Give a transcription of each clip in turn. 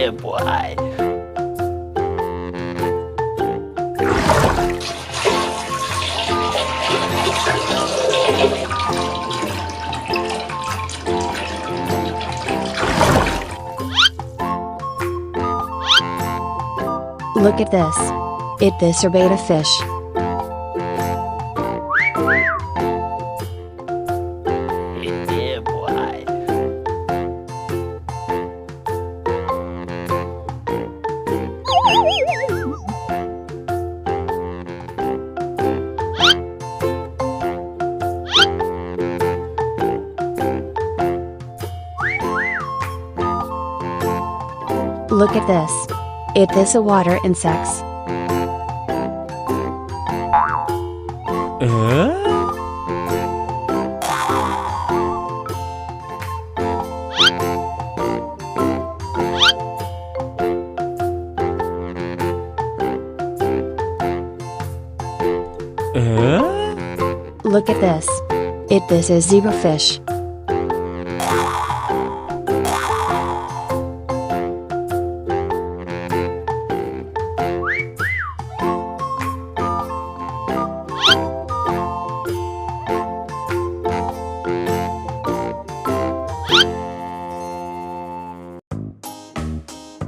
Yeah, boy. Look at this. This are betta fish. Yeah, boy. Look at this. This a water insects. Look at this. This is zebrafish.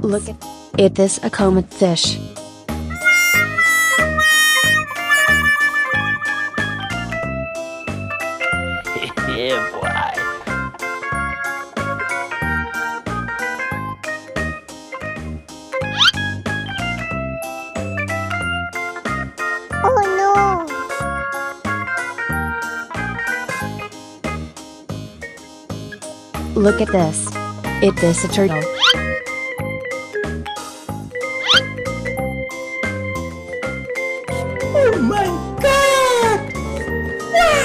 Look at this a comet fish. Yeah, boy. Oh no! Look at this. This a turtle. Oh my god! Wow!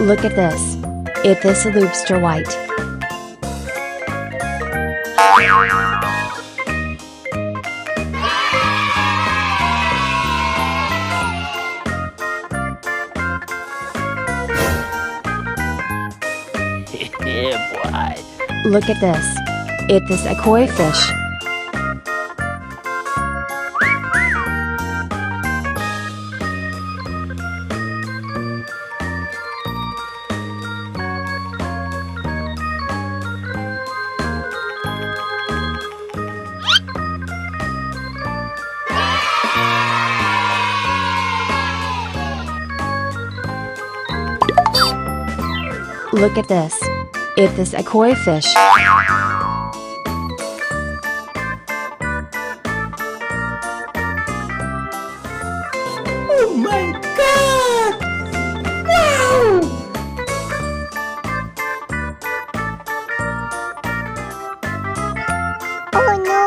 Look at this. This a lobster white. Yeah, boy. Look at this. This a koi fish. Look at this. This a koi fish. Oh my god! Wow! Oh no!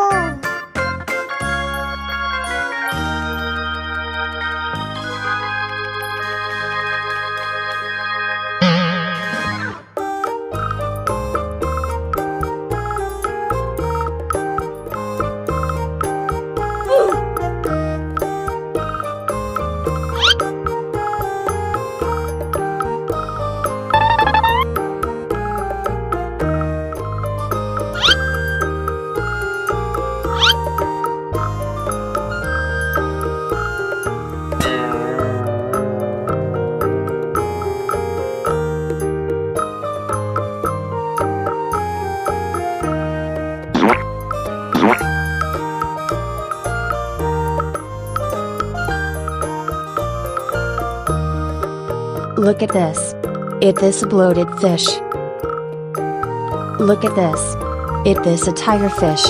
Look at this. This a bloated fish. Look at this. This a tiger fish.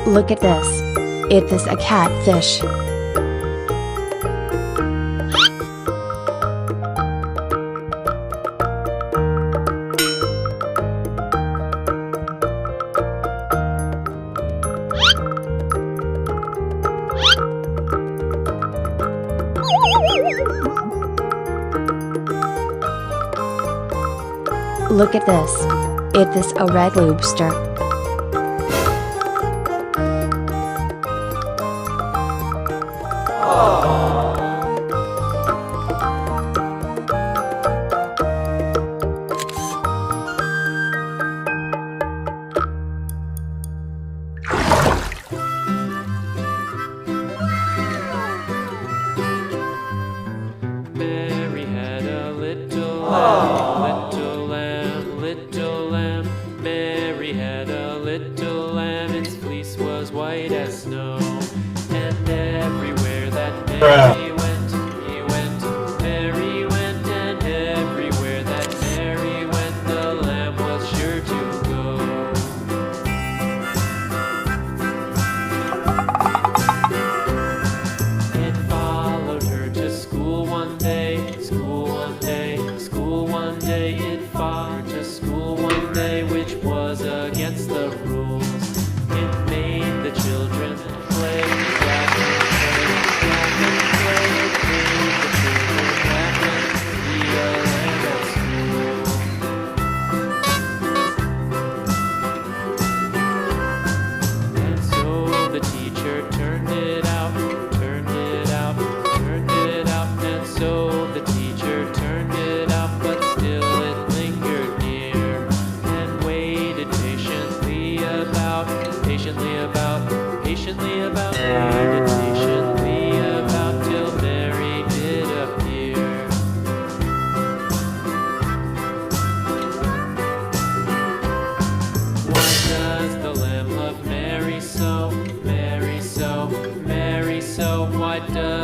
Look at this. This a catfish. Look at this. Is this a red lobster? Mary had a little lamb, little lamb, little lamb. Mary had a little lamb, its fleece was white as snow. And everywhere that Mary went, he went. Mary went, and everywhere that Mary went, the lamb was sure to go. It followed her to school one day, school one day, school one day. It followed her to school one day, which was against the rules. It made the children play, laugh and play, laugh and play. It made the children laugh and be a lamb at school. And so the teacher turned it out, turned it out, turned it out. And so the teacher turned it out, but still it lingered near and waited patiently about, patiently about, patiently about, waited patiently about till Mary did appear. Why does the lamb love Mary so, Mary so, Mary so? Why does